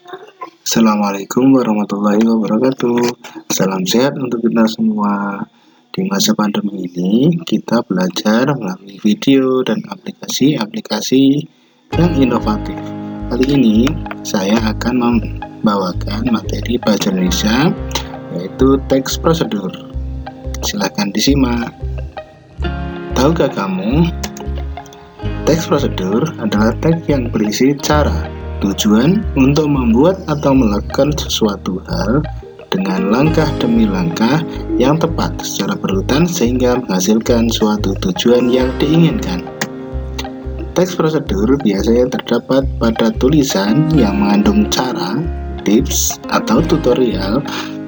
Assalamualaikum warahmatullahi wabarakatuh. Salam sehat untuk kita semua. Di masa pandemi ini, kita belajar melalui video dan aplikasi-aplikasi yang inovatif. Kali ini, saya akan membawakan materi bahasa Indonesia, yaitu teks prosedur. Silakan disimak. Tahukah kamu, teks prosedur adalah teks yang berisi cara, tujuan untuk membuat atau melakukan sesuatu hal dengan langkah demi langkah yang tepat secara berurutan sehingga menghasilkan suatu tujuan yang diinginkan. Teks prosedur biasanya terdapat pada tulisan yang mengandung cara, tips, atau tutorial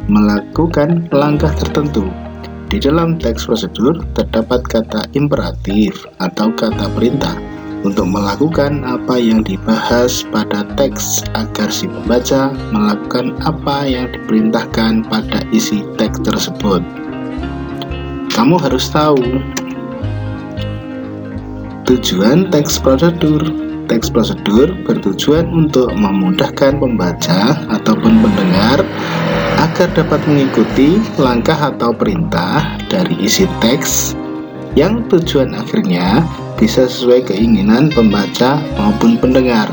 melakukan langkah tertentu. Di dalam teks prosedur terdapat kata imperatif atau kata perintah untuk melakukan apa yang dibahas pada teks agar si pembaca melakukan apa yang diperintahkan pada isi teks tersebut. Kamu harus tahu tujuan teks prosedur. Teks prosedur bertujuan untuk memudahkan pembaca ataupun pendengar agar dapat mengikuti langkah atau perintah dari isi teks yang tujuan akhirnya bisa sesuai keinginan pembaca maupun pendengar.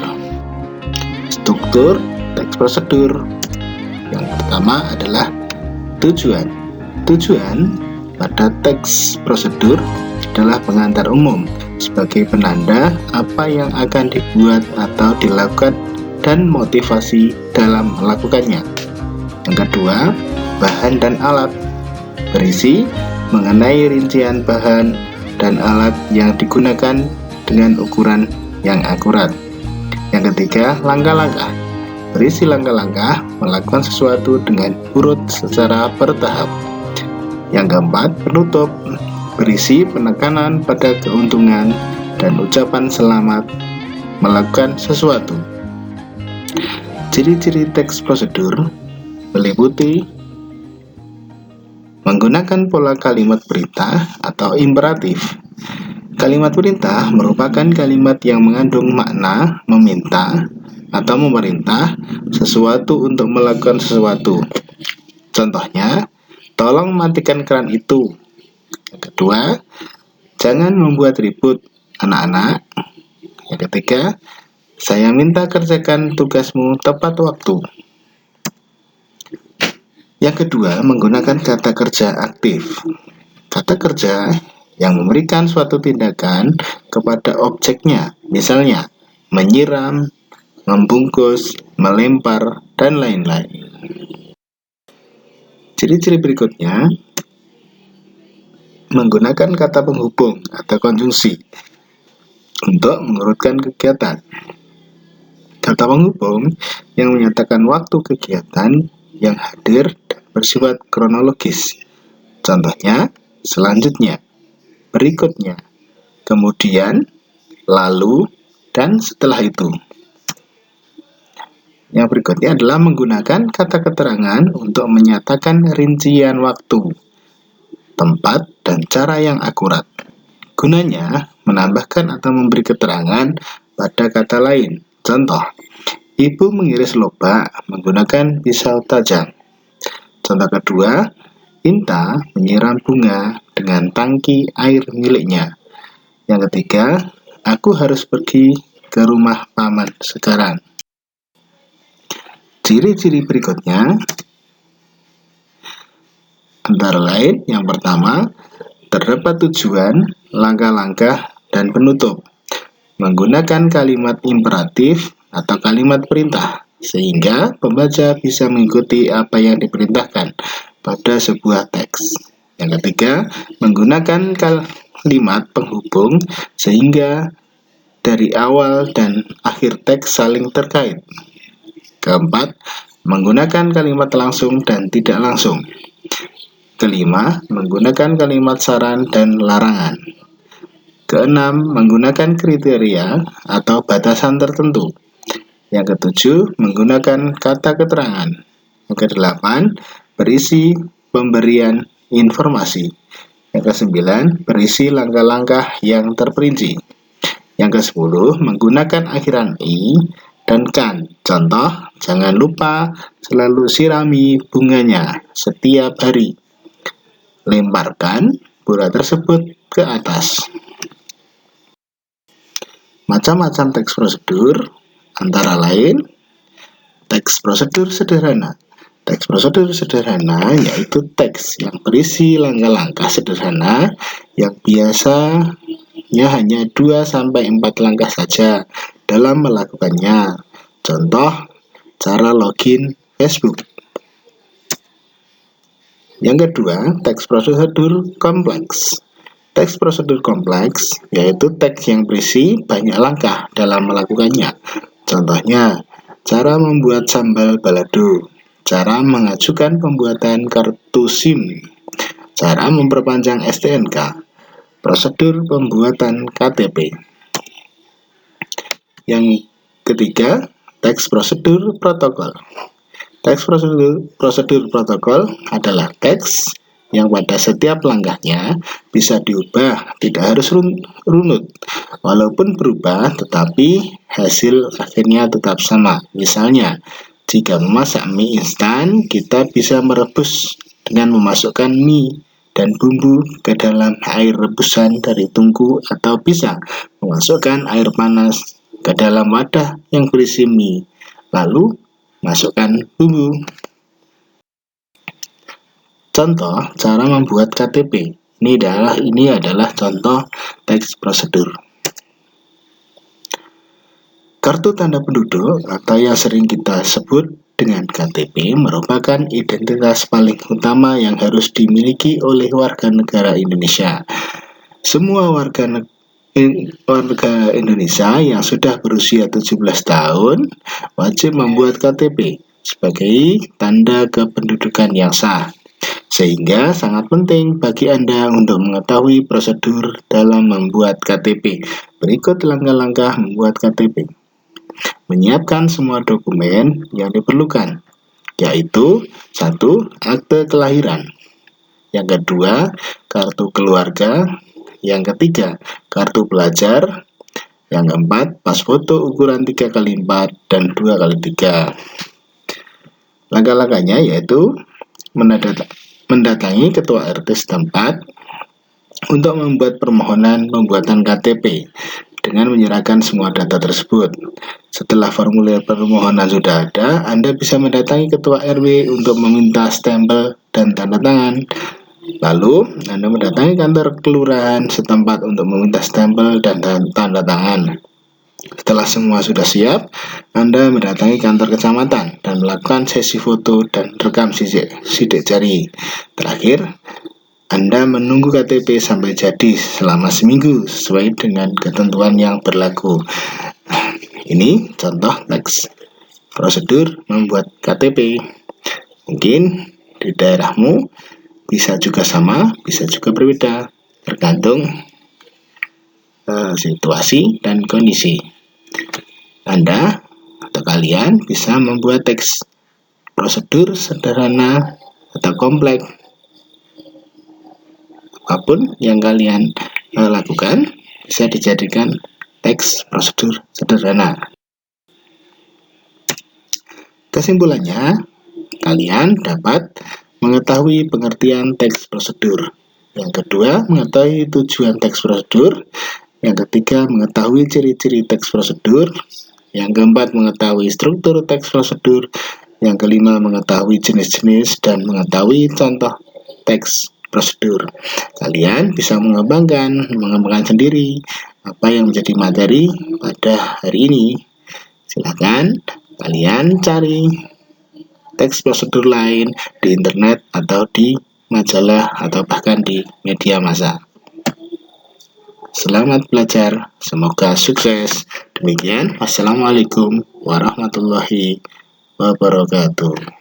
Struktur teks prosedur. Yang pertama adalah tujuan. Tujuan pada teks prosedur adalah pengantar umum sebagai penanda apa yang akan dibuat atau dilakukan dan motivasi dalam melakukannya. Yang kedua, bahan dan alat. Berisi mengenai rincian bahan dan alat yang digunakan dengan ukuran yang akurat. Yang ketiga, langkah-langkah. Berisi langkah-langkah melakukan sesuatu dengan urut secara bertahap. Yang keempat, penutup. Berisi penekanan pada keuntungan dan ucapan selamat melakukan sesuatu. Ciri-ciri teks prosedur meliputi menggunakan pola kalimat perintah atau imperatif. Kalimat perintah merupakan kalimat yang mengandung makna meminta atau memerintah sesuatu untuk melakukan sesuatu. Contohnya, tolong matikan keran itu. Yang kedua, jangan membuat ribut anak-anak. Yang ketiga, saya minta kerjakan tugasmu tepat waktu. Yang kedua, menggunakan kata kerja aktif. Kata kerja yang memberikan suatu tindakan kepada objeknya, misalnya menyiram, membungkus, melempar, dan lain-lain. Ciri-ciri berikutnya, menggunakan kata penghubung atau konjungsi untuk mengurutkan kegiatan. Kata penghubung yang menyatakan waktu kegiatan yang hadir dan bersifat kronologis. Contohnya, selanjutnya, berikutnya, kemudian, lalu, dan setelah itu. Yang berikutnya adalah menggunakan kata keterangan untuk menyatakan rincian waktu, tempat, dan cara yang akurat. Gunanya menambahkan atau memberi keterangan pada kata lain. Contoh, ibu mengiris lobak menggunakan pisau tajam. Contoh kedua, Inta menyiram bunga dengan tangki air miliknya. Yang ketiga, aku harus pergi ke rumah paman sekarang. Ciri-ciri berikutnya antara lain, yang pertama, terdapat tujuan, langkah-langkah, dan penutup. Menggunakan kalimat imperatif atau kalimat perintah, sehingga pembaca bisa mengikuti apa yang diperintahkan pada sebuah teks. Yang ketiga, menggunakan kalimat penghubung, sehingga dari awal dan akhir teks saling terkait. Keempat, menggunakan kalimat langsung dan tidak langsung. Kelima, menggunakan kalimat saran dan larangan. Keenam, menggunakan kriteria atau batasan tertentu. Yang ketujuh, menggunakan kata keterangan. Yang kedelapan, berisi pemberian informasi. Yang kesembilan, berisi langkah-langkah yang terperinci. Yang ke-10, menggunakan akhiran i dan kan. Contoh, Jangan lupa selalu sirami bunganya setiap hari. Lemparkan bola tersebut ke atas. Macam-macam teks prosedur antara lain teks prosedur sederhana. Teks prosedur sederhana yaitu teks yang berisi langkah-langkah sederhana yang biasanya hanya 2-4 langkah saja dalam melakukannya. Contoh, cara login Facebook. Yang kedua, teks prosedur kompleks. Teks prosedur kompleks yaitu teks yang berisi banyak langkah dalam melakukannya. Contohnya, cara membuat sambal balado, cara mengajukan pembuatan kartu SIM, cara memperpanjang STNK, prosedur pembuatan KTP. Yang ketiga, teks prosedur protokol. Teks prosedur protokol adalah teks yang pada setiap langkahnya bisa diubah, tidak harus runut. Walaupun berubah, tetapi hasil akhirnya tetap sama. Misalnya, jika memasak mie instan, kita bisa merebus dengan memasukkan mie dan bumbu ke dalam air rebusan dari tungku, atau bisa memasukkan air panas ke dalam wadah yang berisi mie, lalu masukkan bumbu. Contoh cara membuat KTP. Ini adalah contoh teks prosedur. Kartu tanda penduduk atau yang sering kita sebut dengan KTP merupakan identitas paling utama yang harus dimiliki oleh warga negara Indonesia. Semua warga Indonesia yang sudah berusia 17 tahun wajib membuat KTP sebagai tanda kependudukan yang sah. Sehingga sangat penting bagi Anda untuk mengetahui prosedur dalam membuat KTP. Berikut langkah-langkah membuat KTP. Menyiapkan semua dokumen yang diperlukan, yaitu 1. Akte kelahiran, yang kedua, kartu keluarga, yang ketiga, kartu pelajar, yang keempat, pas foto ukuran 3x4 dan 2x3. Langkah-langkahnya yaitu mendatangi ketua RT setempat untuk membuat permohonan pembuatan KTP dengan menyerahkan semua data tersebut. Setelah formulir permohonan sudah ada, Anda bisa mendatangi ketua RW untuk meminta stempel dan tanda tangan. Lalu, Anda mendatangi kantor kelurahan setempat untuk meminta stempel dan tanda tangan. Setelah semua sudah siap, Anda mendatangi kantor kecamatan dan melakukan sesi foto dan rekam sidik jari. Terakhir, Anda menunggu KTP sampai jadi selama seminggu sesuai dengan ketentuan yang berlaku. Ini contoh teks prosedur membuat KTP. Mungkin di daerahmu bisa juga sama, bisa juga berbeda, tergantung situasi dan kondisi. Anda atau kalian bisa membuat teks prosedur sederhana atau kompleks. Apapun yang kalian lakukan bisa dijadikan teks prosedur sederhana. Kesimpulannya, kalian dapat mengetahui pengertian teks prosedur. Yang kedua, mengetahui tujuan teks prosedur. Yang ketiga, mengetahui ciri-ciri teks prosedur. Yang keempat, mengetahui struktur teks prosedur. Yang kelima, mengetahui jenis-jenis dan mengetahui contoh teks prosedur. Kalian bisa mengembangkan sendiri apa yang menjadi materi pada hari ini. Silakan kalian cari teks prosedur lain di internet atau di majalah atau bahkan di media massa. Selamat belajar, semoga sukses. Demikian, wassalamualaikum warahmatullahi wabarakatuh.